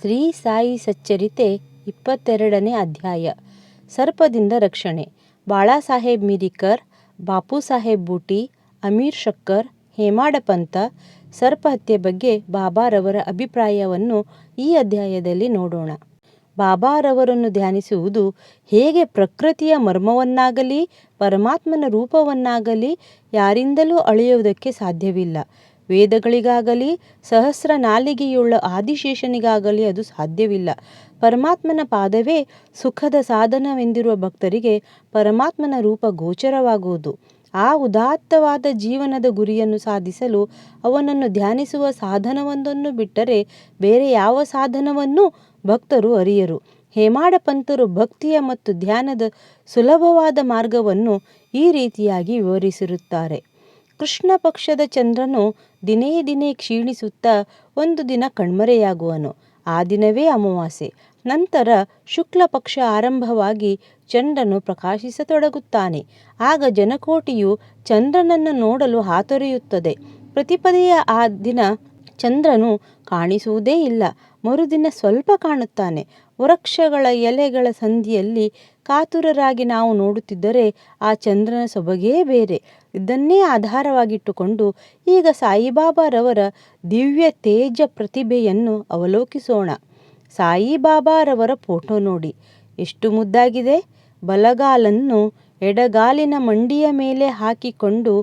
ಶ್ರೀ ಸಾಯಿ ಸಚ್ಚರಿತೆ 22ನೇ ಅಧ್ಯಾಯ. ಸರ್ಪದಿಂದ ರಕ್ಷಣೆ. ಬಾಳಾಸಾಹೇಬ್ ಮಿರಿಕರ್, ಬಾಪುಸಾಹೇಬ್ ಬೂಟಿ, ಅಮೀರ್ ಶಕ್ಕರ್, ಹೇಮಾಡ ಪಂತ ಸರ್ಪಹತ್ಯೆ ಬಗ್ಗೆ ಬಾಬಾರವರ ಅಭಿಪ್ರಾಯವನ್ನು ಈ ಅಧ್ಯಾಯದಲ್ಲಿ ನೋಡೋಣ. ಬಾಬಾರವರನ್ನು ಧ್ಯಾನಿಸುವುದು ಹೇಗೆ ಪ್ರಕೃತಿಯ ಮರ್ಮವನ್ನಾಗಲಿ ಪರಮಾತ್ಮನ ರೂಪವನ್ನಾಗಲಿ ಯಾರಿಂದಲೂ ಅಳೆಯುವುದಕ್ಕೆ ಸಾಧ್ಯವಿಲ್ಲ. ವೇದಗಳಿಗಾಗಲಿ ಸಹಸ್ರ ನಾಲಿಗೆಯುಳ್ಳ ಆದಿಶೇಷನಿಗಾಗಲಿ ಅದು ಸಾಧ್ಯವಿಲ್ಲ. ಪರಮಾತ್ಮನ ಪಾದವೇ ಸುಖದ ಸಾಧನವೆಂದಿರುವ ಭಕ್ತರಿಗೆ ಪರಮಾತ್ಮನ ರೂಪ ಗೋಚರವಾಗುವುದು. ಆ ಉದಾತ್ತವಾದ ಜೀವನದ ಗುರಿಯನ್ನು ಸಾಧಿಸಲು ಅವನನ್ನು ಧ್ಯಾನಿಸುವ ಸಾಧನವೊಂದನ್ನು ಬಿಟ್ಟರೆ ಬೇರೆ ಯಾವ ಸಾಧನವನ್ನೂ ಭಕ್ತರು ಅರಿಯರು. ಹೇಮಾಡ ಪಂತರು ಭಕ್ತಿಯ ಮತ್ತು ಧ್ಯಾನದ ಸುಲಭವಾದ ಮಾರ್ಗವನ್ನು ಈ ರೀತಿಯಾಗಿ ವಿವರಿಸಿರುತ್ತಾರೆ. ಕೃಷ್ಣ ಪಕ್ಷದ ಚಂದ್ರನು ದಿನೇ ದಿನೇ ಕ್ಷೀಣಿಸುತ್ತಾ ಒಂದು ದಿನ ಕಣ್ಮರೆಯಾಗುವನು. ಆ ದಿನವೇ ಅಮಾವಾಸ್ಯೆ. ನಂತರ ಶುಕ್ಲ ಪಕ್ಷ ಆರಂಭವಾಗಿ ಚಂದ್ರನು ಪ್ರಕಾಶಿಸತೊಡಗುತ್ತಾನೆ. ಆಗ ಜನಕೋಟಿಯು ಚಂದ್ರನನ್ನು ನೋಡಲು ಹಾತೊರೆಯುತ್ತದೆ. ಪ್ರತಿಪದೆಯ ಆ ದಿನ ಚಂದ್ರನು ಕಾಣಿಸುವುದೇ ಇಲ್ಲ. ಮರುದಿನ ಸ್ವಲ್ಪ ಕಾಣುತ್ತಾನೆ. ವೃಕ್ಷಗಳ ಎಲೆಗಳ ಸಂಧಿಯಲ್ಲಿ ಕಾತುರರಾಗಿ ನಾವು ನೋಡುತ್ತಿದ್ದರೆ ಆ ಚಂದ್ರನ ಸೊಬಗೇ ಬೇರೆ. ಇದನ್ನೇ ಆಧಾರವಾಗಿಟ್ಟುಕೊಂಡು ಈಗ ಸಾಯಿಬಾಬಾರವರ ದಿವ್ಯ ತೇಜ ಪ್ರತಿಭೆಯನ್ನು ಅವಲೋಕಿಸೋಣ. ಸಾಯಿಬಾಬಾರವರ ಫೋಟೋ ನೋಡಿ, ಎಷ್ಟು ಮುದ್ದಾಗಿದೆ. ಬಲಗಾಲನ್ನು ಎಡಗಾಲಿನ ಮಂಡಿಯ ಮೇಲೆ ಹಾಕಿಕೊಂಡು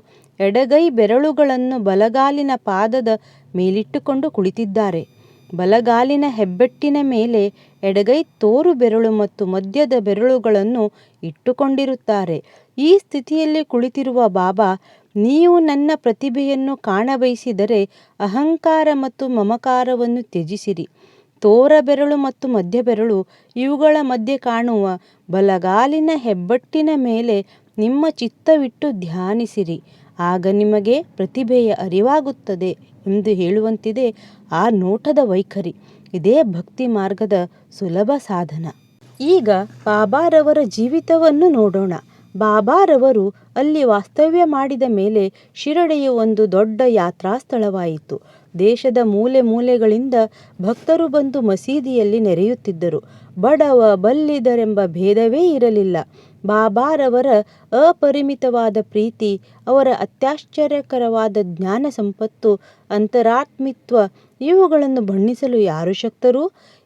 ಎಡಗೈ ಬೆರಳುಗಳನ್ನು ಬಲಗಾಲಿನ ಪಾದದ ಮೇಲಿಟ್ಟುಕೊಂಡು ಕುಳಿತಿದ್ದಾರೆ. ಬಲಗಾಲಿನ ಹೆಬ್ಬೆಟ್ಟಿನ ಮೇಲೆ ಎಡಗೈ ತೋರು ಬೆರಳು ಮತ್ತು ಮಧ್ಯದ ಬೆರಳುಗಳನ್ನು ಇಟ್ಟುಕೊಂಡಿರುತ್ತಾರೆ. ಈ ಸ್ಥಿತಿಯಲ್ಲಿ ಕುಳಿತಿರುವ ಬಾಬಾ, ನೀವು ನನ್ನ ಪ್ರತಿಭೆಯನ್ನು ಕಾಣಬಯಸಿದರೆ ಅಹಂಕಾರ ಮತ್ತು ಮಮಕಾರವನ್ನು ತ್ಯಜಿಸಿರಿ. ತೋರ ಬೆರಳು ಮತ್ತು ಮಧ್ಯ ಬೆರಳು ಇವುಗಳ ಮಧ್ಯೆ ಕಾಣುವ ಬಲಗಾಲಿನ ಹೆಬ್ಬೆಟ್ಟಿನ ಮೇಲೆ ನಿಮ್ಮ ಚಿತ್ತವಿಟ್ಟು ಧ್ಯಾನಿಸಿರಿ. ಆಗ ನಿಮಗೆ ಪ್ರತಿಭೆಯ ಅರಿವಾಗುತ್ತದೆ ಎಂದು ಹೇಳುವಂತಿದೆ ಆ ನೋಟದ ವೈಖರಿ. ಇದೇ ಭಕ್ತಿ ಮಾರ್ಗದ ಸುಲಭ ಸಾಧನ. ಈಗ ಬಾಬಾರವರ ಜೀವಿತವನ್ನು ನೋಡೋಣ. ಬಾಬಾರವರು ಅಲ್ಲಿ ವಾಸ್ತವ್ಯ ಮಾಡಿದ ಮೇಲೆ ಶಿರಡಿಯು ಒಂದು ದೊಡ್ಡ ಯಾತ್ರಾ ಸ್ಥಳವಾಯಿತು. ದೇಶದ ಮೂಲೆ ಮೂಲೆಗಳಿಂದ ಭಕ್ತರು ಬಂದು ಮಸೀದಿಯಲ್ಲಿ ನೆರೆಯುತ್ತಿದ್ದರು. ಬಡವ ಬಲ್ಲಿದರೆಂಬ ಭೇದವೇ ಇರಲಿಲ್ಲ. ಬಾಬಾರವರ ಅಪರಿಮಿತವಾದ ಪ್ರೀತಿ, ಅವರ ಅತ್ಯಾಶ್ಚರ್ಯಕರವಾದ ಜ್ಞಾನ ಸಂಪತ್ತು, ಅಂತರಾತ್ಮಿತ್ವ ಇವುಗಳನ್ನು ಬಣ್ಣಿಸಲು ಯಾರು ಶಕ್ತರು?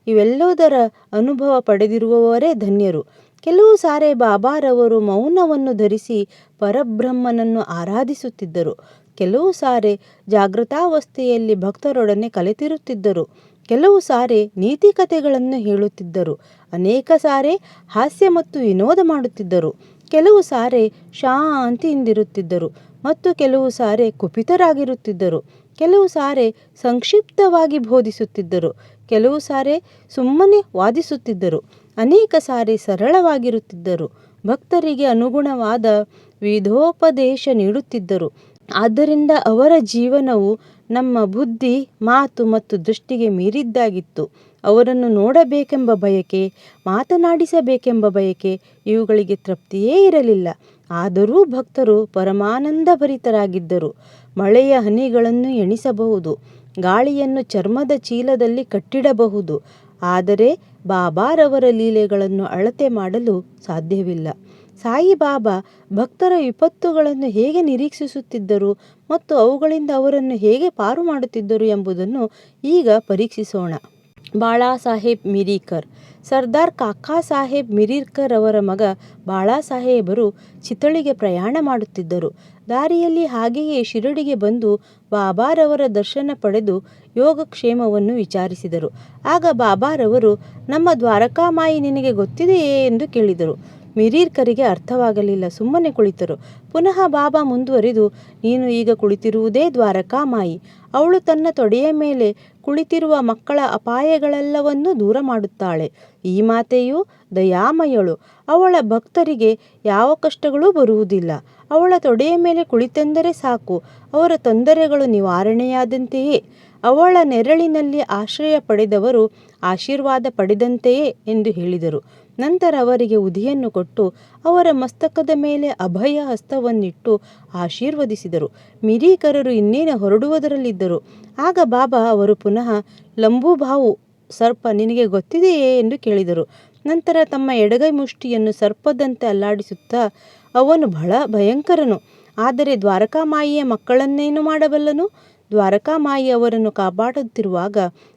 ಇವೆಲ್ಲದರ ಅನುಭವ ಪಡೆದಿರುವವರೇ ಧನ್ಯರು. ಕೆಲವು ಸಾರಿ ಬಾಬಾರವರು ಮೌನವನ್ನು ಧರಿಸಿ ಪರಬ್ರಹ್ಮನನ್ನು ಆರಾಧಿಸುತ್ತಿದ್ದರು. ಕೆಲವು ಸಾರಿ ಜಾಗೃತಾವಸ್ಥೆಯಲ್ಲಿ ಭಕ್ತರೊಡನೆ ಕಲೆತಿರುತ್ತಿದ್ದರು. ಕೆಲವು ಸಾರಿ ನೀತಿಕಥೆಗಳನ್ನು ಹೇಳುತ್ತಿದ್ದರು. ಅನೇಕ ಸಾರಿ ಹಾಸ್ಯ ಮತ್ತು ವಿನೋದ ಮಾಡುತ್ತಿದ್ದರು. ಕೆಲವು ಸಾರಿ ಶಾಂತಿಯಿಂದಿರುತ್ತಿದ್ದರು ಮತ್ತು ಕೆಲವು ಸಾರಿ ಕುಪಿತರಾಗಿರುತ್ತಿದ್ದರು. ಕೆಲವು ಸಾರಿ ಸಂಕ್ಷಿಪ್ತವಾಗಿ ಬೋಧಿಸುತ್ತಿದ್ದರು. ಕೆಲವು ಸಾರಿ ಸುಮ್ಮನೆ ವಾದಿಸುತ್ತಿದ್ದರು. ಅನೇಕ ಸಾರಿ ಸರಳವಾಗಿರುತ್ತಿದ್ದರು. ಭಕ್ತರಿಗೆ ಅನುಗುಣವಾದ ವಿಧೋಪದೇಶ ನೀಡುತ್ತಿದ್ದರು. ಆದ್ದರಿಂದ ಅವರ ಜೀವನವು ನಮ್ಮ ಬುದ್ಧಿ, ಮಾತು ಮತ್ತು ದೃಷ್ಟಿಗೆ ಮೀರಿದ್ದಾಗಿತ್ತು. ಅವರನ್ನು ನೋಡಬೇಕೆಂಬ ಬಯಕೆ, ಮಾತನಾಡಿಸಬೇಕೆಂಬ ಬಯಕೆ ಇವುಗಳಿಗೆ ತೃಪ್ತಿಯೇ ಇರಲಿಲ್ಲ. ಆದರೂ ಭಕ್ತರು ಪರಮಾನಂದಭರಿತರಾಗಿದ್ದರು. ಮಳೆಯ ಹನಿಗಳನ್ನು ಎಣಿಸಬಹುದು, ಗಾಳಿಯನ್ನು ಚರ್ಮದ ಚೀಲದಲ್ಲಿ ಕಟ್ಟಿಡಬಹುದು, ಆದರೆ ಬಾಬಾರವರ ಲೀಲೆಗಳನ್ನು ಅಳತೆ ಮಾಡಲು ಸಾಧ್ಯವಿಲ್ಲ. ಸಾಯಿಬಾಬಾ ಭಕ್ತರ ವಿಪತ್ತುಗಳನ್ನು ಹೇಗೆ ನಿರೀಕ್ಷಿಸುತ್ತಿದ್ದರು ಮತ್ತು ಅವುಗಳಿಂದ ಅವರನ್ನು ಹೇಗೆ ಪಾರು ಮಾಡುತ್ತಿದ್ದರು ಎಂಬುದನ್ನು ಈಗ ಪರೀಕ್ಷಿಸೋಣ. ಬಾಳಾಸಾಹೇಬ್ ಮಿರಿಕರ್. ಸರ್ದಾರ್ ಕಾಕಾ ಸಾಹೇಬ್ ಮಿರಿಕರ್ ಅವರ ಮಗ ಬಾಳಾಸಾಹೇಬರು ಚಿತಳಿಗೆ ಪ್ರಯಾಣ ಮಾಡುತ್ತಿದ್ದರು. ದಾರಿಯಲ್ಲಿ ಹಾಗೆಯೇ ಶಿರಡಿಗೆ ಬಂದು ಬಾಬಾರವರ ದರ್ಶನ ಪಡೆದು ಯೋಗಕ್ಷೇಮವನ್ನು ವಿಚಾರಿಸಿದರು. ಆಗ ಬಾಬಾರವರು, ನಮ್ಮ ದ್ವಾರಕಾಮಾಯಿ ನಿನಗೆ ಗೊತ್ತಿದೆಯೇ ಎಂದು ಕೇಳಿದರು. ಮಿರಿಕರಿಗೆ ಅರ್ಥವಾಗಲಿಲ್ಲ. ಸುಮ್ಮನೆ ಕುಳಿತರು. ಪುನಃ ಬಾಬಾ ಮುಂದುವರಿದು, ನೀನು ಈಗ ಕುಳಿತಿರುವುದೇ ದ್ವಾರಕಾಮಾಯಿ. ಅವಳು ತನ್ನ ತೊಡೆಯ ಮೇಲೆ ಕುಳಿತಿರುವ ಮಕ್ಕಳ ಅಪಾಯಗಳೆಲ್ಲವನ್ನೂ ದೂರ ಮಾಡುತ್ತಾಳೆ. ಈ ಮಾತೆಯು ದಯಾಮಯಳು. ಅವಳ ಭಕ್ತರಿಗೆ ಯಾವ ಕಷ್ಟಗಳೂ ಬರುವುದಿಲ್ಲ. ಅವಳ ತೊಡೆಯ ಮೇಲೆ ಕುಳಿತೆಂದರೆ ಸಾಕು, ಅವರ ತೊಂದರೆಗಳು ನಿವಾರಣೆಯಾದಂತೆಯೇ. ಅವಳ ನೆರಳಿನಲ್ಲಿ ಆಶ್ರಯ ಪಡೆದವರು ಆಶೀರ್ವಾದ ಪಡೆದಂತೆಯೇ ಎಂದು ಹೇಳಿದರು. ನಂತರ ಅವರಿಗೆ ಉದಿಯನ್ನು ಕೊಟ್ಟು ಅವರ ಮಸ್ತಕದ ಮೇಲೆ ಅಭಯ ಹಸ್ತವನ್ನಿಟ್ಟು ಆಶೀರ್ವದಿಸಿದರು. ಮಿರಿಕರರು ಇನ್ನೇನು ಹೊರಡುವುದರಲ್ಲಿದ್ದರು. ಆಗ ಬಾಬಾ ಅವರು ಪುನಃ ಲಂಬೂಬಾವು ಸರ್ಪ ನಿನಗೆ ಗೊತ್ತಿದೆಯೇ ಎಂದು ಕೇಳಿದರು. ನಂತರ ತಮ್ಮ ಎಡಗೈ ಮುಷ್ಟಿಯನ್ನು ಸರ್ಪದಂತೆ ಅಲ್ಲಾಡಿಸುತ್ತಾ, ಅವನು ಬಹಳ ಭಯಂಕರನು, ಆದರೆ ದ್ವಾರಕಾಮಾಯಿಯ ಮಕ್ಕಳನ್ನೇನು ಮಾಡಬಲ್ಲನು? ದ್ವಾರಕಾಮಾಯಿ ಅವರನ್ನು ಕಾಪಾಡುತ್ತಿರುವಾಗ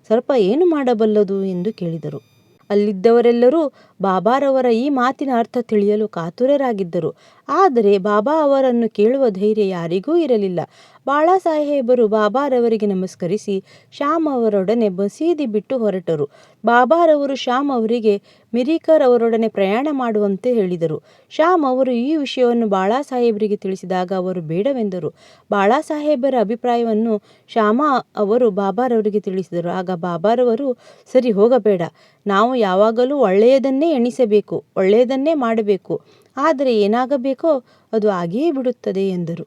ಸರ್ಪ ಏನು ಮಾಡಬಲ್ಲದು ಎಂದು ಕೇಳಿದರು. ಅಲ್ಲಿದ್ದವರೆಲ್ಲರೂ ಬಾಬಾರವರ ಈ ಮಾತಿನ ಅರ್ಥ ತಿಳಿಯಲು ಕಾತುರರಾಗಿದ್ದರು. ಆದರೆ ಬಾಬಾ ಅವರನ್ನು ಕೇಳುವ ಧೈರ್ಯ ಯಾರಿಗೂ ಇರಲಿಲ್ಲ. ಬಾಳಾಸಾಹೇಬರು ಬಾಬಾರವರಿಗೆ ನಮಸ್ಕರಿಸಿ ಶ್ಯಾಮ್ ಅವರೊಡನೆ ಮಸೀದಿ ಬಿಟ್ಟು ಹೊರಟರು. ಬಾಬಾರವರು ಶ್ಯಾಮ್ ಅವರಿಗೆ ಮಿರಿಕರ್ ಅವರೊಡನೆ ಪ್ರಯಾಣ ಮಾಡುವಂತೆ ಹೇಳಿದರು. ಶ್ಯಾಮ್ ಅವರು ಈ ವಿಷಯವನ್ನು ಬಾಳಾಸಾಹೇಬರಿಗೆ ತಿಳಿಸಿದಾಗ ಅವರು ಬೇಡವೆಂದರು. ಬಾಳಾಸಾಹೇಬರ ಅಭಿಪ್ರಾಯವನ್ನು ಶ್ಯಾಮ ಅವರು ಬಾಬಾರವರಿಗೆ ತಿಳಿಸಿದರು. ಆಗ ಬಾಬಾರವರು, ಸರಿ, ಹೋಗಬೇಡ, ನಾವು ಯಾವಾಗಲೂ ಒಳ್ಳೆಯದನ್ನೇ ಎಣಿಸಬೇಕು, ಒಳ್ಳೆಯದನ್ನೇ ಮಾಡಬೇಕು, ಆದರೆ ಏನಾಗಬೇಕೋ ಅದು ಆಗಿಯೇ ಬಿಡುತ್ತದೆ ಎಂದರು.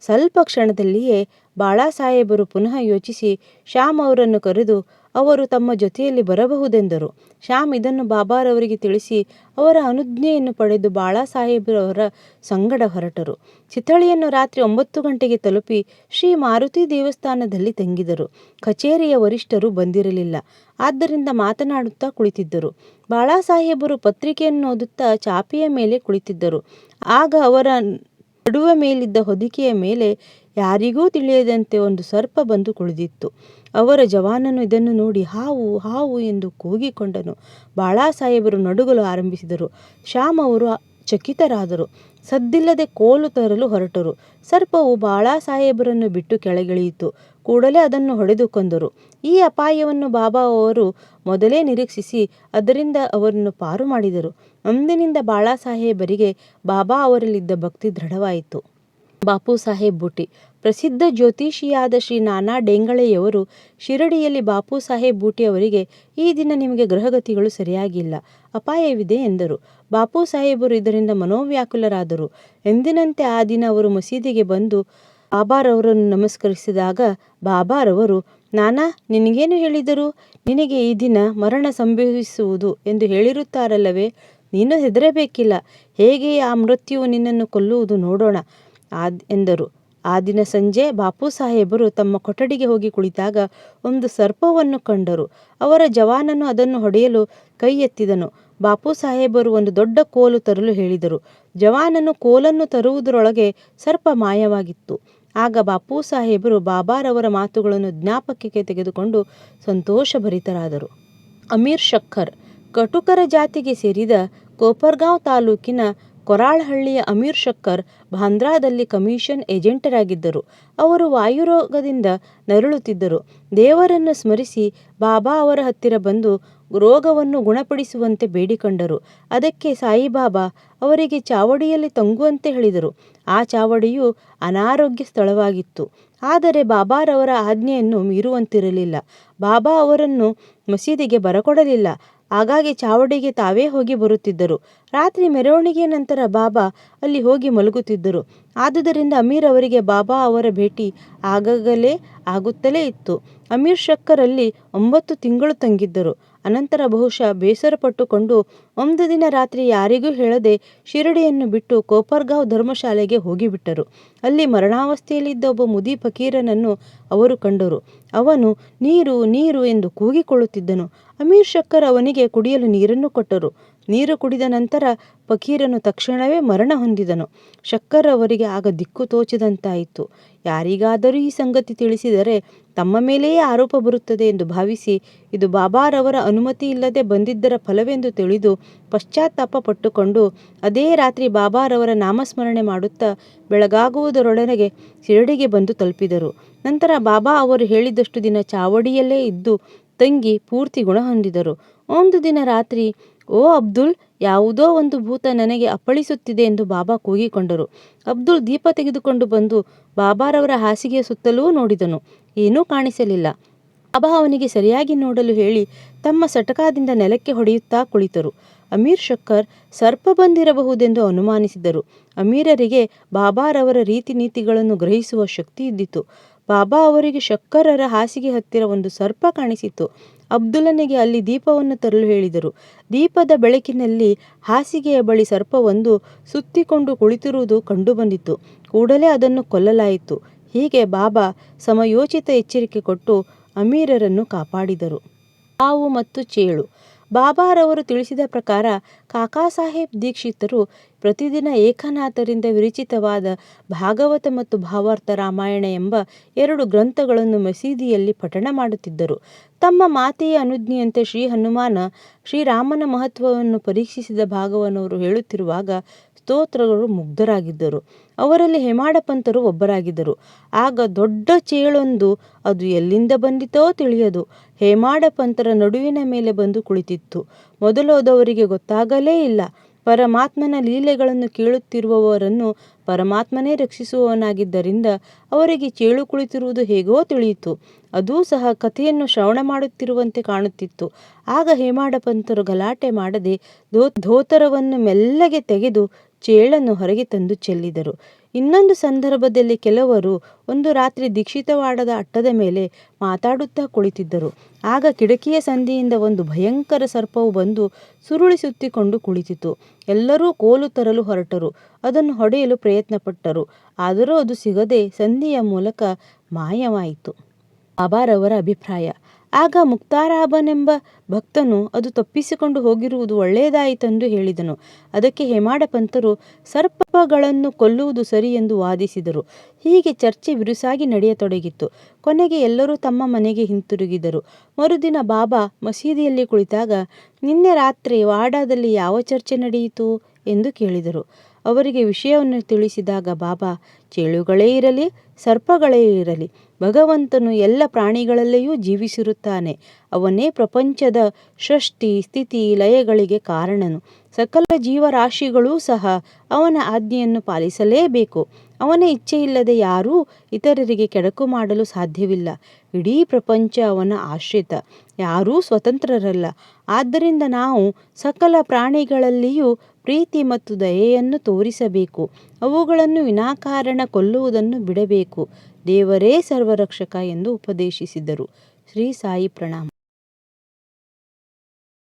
ಸ್ವಲ್ಪ ಕ್ಷಣದಲ್ಲಿಯೇ ಬಾಳಾಸಾಹೇಬರು ಪುನಃ ಯೋಚಿಸಿ ಶ್ಯಾಮ್ ಅವರನ್ನು ಕರೆದು ಅವರು ತಮ್ಮ ಜೊತೆಯಲ್ಲಿ ಬರಬಹುದೆಂದರು. ಶ್ಯಾಮ್ ಇದನ್ನು ಬಾಬಾರವರಿಗೆ ತಿಳಿಸಿ ಅವರ ಅನುಜ್ಞೆಯನ್ನು ಪಡೆದು ಬಾಳಾಸಾಹೇಬರವರ ಸಂಗಡ ಹೊರಟರು. ಚಿಥಳಿಯನ್ನು ರಾತ್ರಿ 9 ಗಂಟೆಗೆ ತಲುಪಿ ಶ್ರೀ ಮಾರುತಿ ದೇವಸ್ಥಾನದಲ್ಲಿ ತಂಗಿದರು. ಕಚೇರಿಯ ವರಿಷ್ಠರು ಬಂದಿರಲಿಲ್ಲ, ಆದ್ದರಿಂದ ಮಾತನಾಡುತ್ತಾ ಕುಳಿತಿದ್ದರು. ಬಾಳಾಸಾಹೇಬರು ಪತ್ರಿಕೆಯನ್ನು ಓದುತ್ತಾ ಚಾಪೆಯ ಮೇಲೆ ಕುಳಿತಿದ್ದರು. ಆಗ ಅವರ ನಡುವ ಮೇಲಿದ್ದ ಹೊದಿಕೆಯ ಮೇಲೆ ಯಾರಿಗೂ ತಿಳಿಯದಂತೆ ಒಂದು ಸರ್ಪ ಬಂದು ಕುಳಿತಿತ್ತು. ಅವರ ಜವಾನನು ಇದನ್ನು ನೋಡಿ ಹಾವು ಹಾವು ಎಂದು ಕೂಗಿಕೊಂಡನು. ಬಾಳಾಸಾಹೇಬರು ನಡುಗಲು ಆರಂಭಿಸಿದರು. ಶ್ಯಾಮ್ ಅವರು ಚಕಿತರಾದರು. ಸದ್ದಿಲ್ಲದೆ ಕೋಲು ತರಲು ಹೊರಟರು. ಸರ್ಪವು ಬಾಳಾಸಾಹೇಬರನ್ನು ಬಿಟ್ಟು ಕೆಳಗಿಳಿಯಿತು. ಕೂಡಲೇ ಅದನ್ನು ಹೊಡೆದು ಕೊಂದರು. ಈ ಅಪಾಯವನ್ನು ಬಾಬಾ ಅವರು ಮೊದಲೇ ನಿರೀಕ್ಷಿಸಿ ಅದರಿಂದ ಅವರನ್ನು ಪಾರು ಮಾಡಿದರು. ಅಂದಿನಿಂದ ಬಾಳಾಸಾಹೇಬರಿಗೆ ಬಾಬಾ ಅವರಲ್ಲಿದ್ದ ಭಕ್ತಿ ದೃಢವಾಯಿತು. ಬಾಪು ಸಾಹೇಬ್ ಬೂಟಿ. ಪ್ರಸಿದ್ಧ ಜ್ಯೋತಿಷಿಯಾದ ಶ್ರೀ ನಾನಾ ಡೆಂಗಳೆಯವರು ಶಿರಡಿಯಲ್ಲಿ ಬಾಪು ಸಾಹೇಬ್ ಬೂಟಿ ಅವರಿಗೆ, ಈ ದಿನ ನಿಮಗೆ ಗ್ರಹಗತಿಗಳು ಸರಿಯಾಗಿಲ್ಲ, ಅಪಾಯವಿದೆ ಎಂದರು. ಬಾಪು ಸಾಹೇಬರು ಇದರಿಂದ ಮನೋವ್ಯಾಕುಲರಾದರು. ಎಂದಿನಂತೆ ಆ ದಿನ ಅವರು ಮಸೀದಿಗೆ ಬಂದು ಬಾಬಾರವರನ್ನು ನಮಸ್ಕರಿಸಿದಾಗ ಬಾಬಾರವರು, ನಾನಾ, ನಿನಗೇನು ಹೇಳಿದರು? ನಿನಗೆ ಈ ದಿನ ಮರಣ ಸಂಭವಿಸುವುದು ಎಂದು ಹೇಳಿರುತ್ತಾರಲ್ಲವೇ? ನೀನು ಹೆದರಬೇಕಿಲ್ಲ, ಹೇಗೆಯೇ ಆ ಮೃತ್ಯುವು ನಿನ್ನನ್ನು ಕೊಲ್ಲುವುದು ನೋಡೋಣ ಎಂದರು. ಆ ದಿನ ಸಂಜೆ ಬಾಪು ಸಾಹೇಬರು ತಮ್ಮ ಕೊಠಡಿಗೆ ಹೋಗಿ ಕುಳಿತಾಗ ಒಂದು ಸರ್ಪವನ್ನು ಕಂಡರು. ಅವರ ಜವಾನನು ಅದನ್ನು ಹೊಡೆಯಲು ಕೈ ಎತ್ತಿದನು. ಬಾಪು ಸಾಹೇಬರು ಒಂದು ದೊಡ್ಡ ಕೋಲು ತರಲು ಹೇಳಿದರು. ಜವಾನನು ಕೋಲನ್ನು ತರುವುದರೊಳಗೆ ಸರ್ಪ ಮಾಯವಾಗಿತ್ತು. ಆಗ ಬಾಪು ಸಾಹೇಬರು ಬಾಬಾರವರ ಮಾತುಗಳನ್ನು ಜ್ಞಾಪಕಕ್ಕೆ ತೆಗೆದುಕೊಂಡು ಸಂತೋಷಭರಿತರಾದರು. ಅಮೀರ್ ಶಕ್ಕರ್. ಕಟುಕರ ಜಾತಿಗೆ ಸೇರಿದ ಕೋಪರ್ಗಾಂವ್ ತಾಲೂಕಿನ ಕೊರಾಳಹಳ್ಳಿಯ ಅಮೀರ್ ಶಕ್ಕರ್ ಬಾಂದ್ರಾದಲ್ಲಿ ಕಮಿಷನ್ ಏಜೆಂಟರಾಗಿದ್ದರು. ಅವರು ವಾಯುರೋಗದಿಂದ ನರಳುತ್ತಿದ್ದರು. ದೇವರನ್ನು ಸ್ಮರಿಸಿ ಬಾಬಾ ಅವರ ಹತ್ತಿರ ಬಂದು ರೋಗವನ್ನು ಗುಣಪಡಿಸುವಂತೆ ಬೇಡಿಕೊಂಡರು. ಅದಕ್ಕೆ ಸಾಯಿಬಾಬಾ ಅವರಿಗೆ ಚಾವಡಿಯಲ್ಲಿ ತಂಗುವಂತೆ ಹೇಳಿದರು. ಆ ಚಾವಡಿಯು ಅನಾರೋಗ್ಯ ಸ್ಥಳವಾಗಿತ್ತು. ಆದರೆ ಬಾಬಾರವರ ಆಜ್ಞೆಯನ್ನು ಮೀರುವಂತಿರಲಿಲ್ಲ. ಬಾಬಾ ಅವರನ್ನು ಮಸೀದಿಗೆ ಬರಕೊಡಲಿಲ್ಲ. ಆಗಾಗ್ಗೆ ಚಾವಡಿಗೆ ತಾವೇ ಹೋಗಿ ಬರುತ್ತಿದ್ದರು. ರಾತ್ರಿ ಮೆರವಣಿಗೆಯ ನಂತರ ಬಾಬಾ ಅಲ್ಲಿ ಹೋಗಿ ಮಲಗುತ್ತಿದ್ದರು. ಆದುದರಿಂದ ಅಮೀರ್ ಅವರಿಗೆ ಬಾಬಾ ಅವರ ಭೇಟಿ ಆಗಾಗಲೇ ಆಗುತ್ತಲೇ ಇತ್ತು. ಅಮೀರ್ ಶಕ್ಕರ್ ಅಲ್ಲಿ 9 ತಿಂಗಳು ತಂಗಿದ್ದರು. ಅನಂತರ ಬಹುಶಃ ಬೇಸರಪಟ್ಟುಕೊಂಡು ಒಂದು ದಿನ ರಾತ್ರಿ ಯಾರಿಗೂ ಹೇಳದೆ ಶಿರಡಿಯನ್ನು ಬಿಟ್ಟು ಕೋಪರ್ಗಾಂವ್ ಧರ್ಮಶಾಲೆಗೆ ಹೋಗಿಬಿಟ್ಟರು. ಅಲ್ಲಿ ಮರಣಾವಸ್ಥೆಯಲ್ಲಿದ್ದ ಒಬ್ಬ ಮುದಿ ಫಕೀರನನ್ನು ಅವರು ಕಂಡರು. ಅವನು ನೀರು ನೀರು ಎಂದು ಕೂಗಿಕೊಳ್ಳುತ್ತಿದ್ದನು. ಅಮೀರ್ ಶಕ್ಕರ್ ಅವನಿಗೆ ಕುಡಿಯಲು ನೀರನ್ನು ಕೊಟ್ಟರು. ನೀರು ಕುಡಿದ ನಂತರ ಫಕೀರನು ತಕ್ಷಣವೇ ಮರಣ ಹೊಂದಿದನು. ಶಕ್ಕರ್ ಅವರಿಗೆ ಆಗ ದಿಕ್ಕು ತೋಚದಂತಾಯಿತು. ಯಾರಿಗಾದರೂ ಈ ಸಂಗತಿ ತಿಳಿಸಿದರೆ ತಮ್ಮ ಮೇಲೆಯೇ ಆರೋಪ ಬರುತ್ತದೆ ಎಂದು ಭಾವಿಸಿ ಇದು ಬಾಬಾರವರ ಅನುಮತಿ ಇಲ್ಲದೆ ಬಂದಿದ್ದರ ಫಲವೆಂದು ತಿಳಿದು ಪಶ್ಚಾತ್ತಾಪ ಪಟ್ಟುಕೊಂಡು ಅದೇ ರಾತ್ರಿ ಬಾಬಾರವರ ನಾಮಸ್ಮರಣೆ ಮಾಡುತ್ತಾ ಬೆಳಗಾಗುವುದರೊಳಗೆ ಶಿರಡಿಗೆ ಬಂದು ತಲುಪಿದರು. ನಂತರ ಬಾಬಾ ಅವರು ಹೇಳಿದಷ್ಟು ದಿನ ಚಾವಡಿಯಲ್ಲೇ ಇದ್ದು ತಂಗಿ ಪೂರ್ತಿ ಗುಣ ಹೊಂದಿದರು. ಒಂದು ದಿನ ರಾತ್ರಿ, ಓ ಅಬ್ದುಲ್, ಯಾವುದೋ ಒಂದು ಭೂತ ನನಗೆ ಅಪ್ಪಳಿಸುತ್ತಿದೆ ಎಂದು ಬಾಬಾ ಕೂಗಿಕೊಂಡರು. ಅಬ್ದುಲ್ ದೀಪ ತೆಗೆದುಕೊಂಡು ಬಂದು ಬಾಬಾರವರ ಹಾಸಿಗೆಯ ಸುತ್ತಲೂ ನೋಡಿದನು. ಏನೂ ಕಾಣಿಸಲಿಲ್ಲ. ಬಾಬಾ ಅವನಿಗೆ ಸರಿಯಾಗಿ ನೋಡಲು ಹೇಳಿ ತಮ್ಮ ಸಟಕಾದಿಂದ ನೆಲಕ್ಕೆ ಹೊಡೆಯುತ್ತಾ ಕುಳಿತರು. ಅಮೀರ್ ಶಕ್ಕರ್ ಸರ್ಪ ಬಂದಿರಬಹುದೆಂದು ಅನುಮಾನಿಸಿದರು. ಅಮೀರರಿಗೆ ಬಾಬಾರವರ ರೀತಿ ನೀತಿಗಳನ್ನು ಗ್ರಹಿಸುವ ಶಕ್ತಿ ಇದ್ದಿತು. ಬಾಬಾ ಅವರಿಗೆ ಶಕ್ಕರರ ಹಾಸಿಗೆ ಹತ್ತಿರ ಒಂದು ಸರ್ಪ ಕಾಣಿಸಿತು. ಅಬ್ದುಲ್ಲನಿಗೆ ಅಲ್ಲಿ ದೀಪವನ್ನು ತರಲು ಹೇಳಿದರು. ದೀಪದ ಬೆಳಕಿನಲ್ಲಿ ಹಾಸಿಗೆಯ ಬಳಿ ಸರ್ಪವೊಂದು ಸುತ್ತಿಕೊಂಡು ಕುಳಿತಿರುವುದು ಕಂಡುಬಂದಿತು. ಕೂಡಲೇ ಅದನ್ನು ಕೊಲ್ಲಲಾಯಿತು. ಹೀಗೆ ಬಾಬಾ ಸಮಯೋಚಿತ ಎಚ್ಚರಿಕೆ ಕೊಟ್ಟು ಅಮೀರರನ್ನು ಕಾಪಾಡಿದರು. ಹಾವು ಮತ್ತು ಚೇಳು. ಬಾಬಾರವರು ತಿಳಿಸಿದ ಪ್ರಕಾರ ಕಾಕಾ ಸಾಹೇಬ್ ದೀಕ್ಷಿತರು ಪ್ರತಿದಿನ ಏಕನಾಥರಿಂದ ವಿರಚಿತವಾದ ಭಾಗವತ ಮತ್ತು ಭಾವಾರ್ಥ ರಾಮಾಯಣ ಎಂಬ 2 ಗ್ರಂಥಗಳನ್ನು ಮಸೀದಿಯಲ್ಲಿ ಪಠಣ ಮಾಡುತ್ತಿದ್ದರು. ತಮ್ಮ ಮಾತೆಯ ಅನುಜ್ಞೆಯಂತೆ ಶ್ರೀ ಹನುಮಾನ ಶ್ರೀರಾಮನ ಮಹತ್ವವನ್ನು ಪರೀಕ್ಷಿಸಿದ ಭಾಗವನವರು ಹೇಳುತ್ತಿರುವಾಗ ಸ್ತೋತ್ರಗಳು ಮುಗ್ಧರಾಗಿದ್ದರು. ಅವರಲ್ಲಿ ಹೇಮಾಡ ಪಂತರು ಒಬ್ಬರಾಗಿದ್ದರು. ಆಗ ದೊಡ್ಡ ಚೇಳೊಂದು, ಅದು ಎಲ್ಲಿಂದ ಬಂದಿತೋ ತಿಳಿಯದು, ಹೇಮಾಡ ಪಂತರ ನಡುವಿನ ಮೇಲೆ ಬಂದು ಕುಳಿತಿತ್ತು. ಮೊದಲು ಅದು ಅವರಿಗೆ ಗೊತ್ತಾಗಲೇ ಇಲ್ಲ. ಪರಮಾತ್ಮನ ಲೀಲೆಗಳನ್ನು ಕೇಳುತ್ತಿರುವವರನ್ನು ಪರಮಾತ್ಮನೇ ರಕ್ಷಿಸುವವನಾಗಿದ್ದರಿಂದ ಅವರಿಗೆ ಚೇಳು ಕುಳಿತಿರುವುದು ಹೇಗೋ ತಿಳಿಯಿತು. ಅದೂ ಸಹ ಕಥೆಯನ್ನು ಶ್ರವಣ ಮಾಡುತ್ತಿರುವಂತೆ ಕಾಣುತ್ತಿತ್ತು. ಆಗ ಹೇಮಾಡ ಪಂತರು ಗಲಾಟೆ ಮಾಡದೆ ಧೋತರವನ್ನು ಮೆಲ್ಲಗೆ ತೆಗೆದು ಚೇಳನ್ನು ಹೊರಗೆ ತಂದು ಚೆಲ್ಲಿದರು. ಇನ್ನೊಂದು ಸಂದರ್ಭದಲ್ಲಿ ಕೆಲವರು ಒಂದು ರಾತ್ರಿ ದೀಕ್ಷಿತವಾಡದ ಅಟ್ಟದ ಮೇಲೆ ಮಾತಾಡುತ್ತಾ ಕುಳಿತಿದ್ದರು. ಆಗ ಕಿಟಕಿಯ ಸಂದಿಯಿಂದ ಒಂದು ಭಯಂಕರ ಸರ್ಪವು ಬಂದು ಸುರುಳಿ ಸುತ್ತಿಕೊಂಡು ಕುಳಿತಿತು. ಎಲ್ಲರೂ ಕೋಲು ತರಲು ಹೊರಟರು. ಅದನ್ನು ಹೊಡೆಯಲು ಪ್ರಯತ್ನಪಟ್ಟರು. ಆದರೂ ಅದು ಸಿಗದೆ ಸಂದಿಯ ಮೂಲಕ ಮಾಯವಾಯಿತು. ಬಾಬಾರವರ ಅಭಿಪ್ರಾಯ. ಆಗ ಮುಕ್ತಾರಾಬನೆಂಬ ಭಕ್ತನು ಅದು ತಪ್ಪಿಸಿಕೊಂಡು ಹೋಗಿರುವುದು ಒಳ್ಳೆಯದಾಯಿತೆಂದು ಹೇಳಿದನು. ಅದಕ್ಕೆ ಹೇಮಾಡ ಪಂತರು ಸರ್ಪಗಳನ್ನು ಕೊಲ್ಲುವುದು ಸರಿ ಎಂದು ವಾದಿಸಿದರು. ಹೀಗೆ ಚರ್ಚೆ ಬಿರುಸಾಗಿ ನಡೆಯತೊಡಗಿತು. ಕೊನೆಗೆ ಎಲ್ಲರೂ ತಮ್ಮ ಮನೆಗೆ ಹಿಂತಿರುಗಿದರು. ಮರುದಿನ ಬಾಬಾ ಮಸೀದಿಯಲ್ಲಿ ಕುಳಿತಾಗ, ನಿನ್ನೆ ರಾತ್ರಿ ವಾಡಾದಲ್ಲಿ ಯಾವ ಚರ್ಚೆ ನಡೆಯಿತು ಎಂದು ಕೇಳಿದರು. ಅವರಿಗೆ ವಿಷಯವನ್ನು ತಿಳಿಸಿದಾಗ ಬಾಬಾ, ಚೇಳುಗಳೇ ಇರಲಿ, ಸರ್ಪಗಳೇ ಇರಲಿ, ಭಗವಂತನು ಎಲ್ಲ ಪ್ರಾಣಿಗಳಲ್ಲಿಯೂ ಜೀವಿಸಿರುತ್ತಾನೆ. ಅವನೇ ಪ್ರಪಂಚದ ಸೃಷ್ಟಿ ಸ್ಥಿತಿ ಲಯಗಳಿಗೆ ಕಾರಣನು. ಸಕಲ ಜೀವರಾಶಿಗಳೂ ಸಹ ಅವನ ಆಜ್ಞೆಯನ್ನು ಪಾಲಿಸಲೇಬೇಕು. ಅವನ ಇಚ್ಛೆಯಿಲ್ಲದೆ ಯಾರೂ ಇತರರಿಗೆ ಕೆಡಕು ಮಾಡಲು ಸಾಧ್ಯವಿಲ್ಲ. ಇಡೀ ಪ್ರಪಂಚ ಅವನ ಆಶ್ರಿತ, ಯಾರೂ ಸ್ವತಂತ್ರರಲ್ಲ. ಆದ್ದರಿಂದ ನಾವು ಸಕಲ ಪ್ರಾಣಿಗಳಲ್ಲಿಯೂ ಪ್ರೀತಿ ಮತ್ತು ದಯೆಯನ್ನು ತೋರಿಸಬೇಕು. ಅವುಗಳನ್ನು ವಿನಾಕಾರಣ ಕೊಲ್ಲುವುದನ್ನು ಬಿಡಬೇಕು. ದೇವರೇ ಸರ್ವರಕ್ಷಕ ಎಂದು ಉಪದೇಶಿಸಿದರು. ಶ್ರೀ ಸಾಯಿ ಪ್ರಣಾಮ.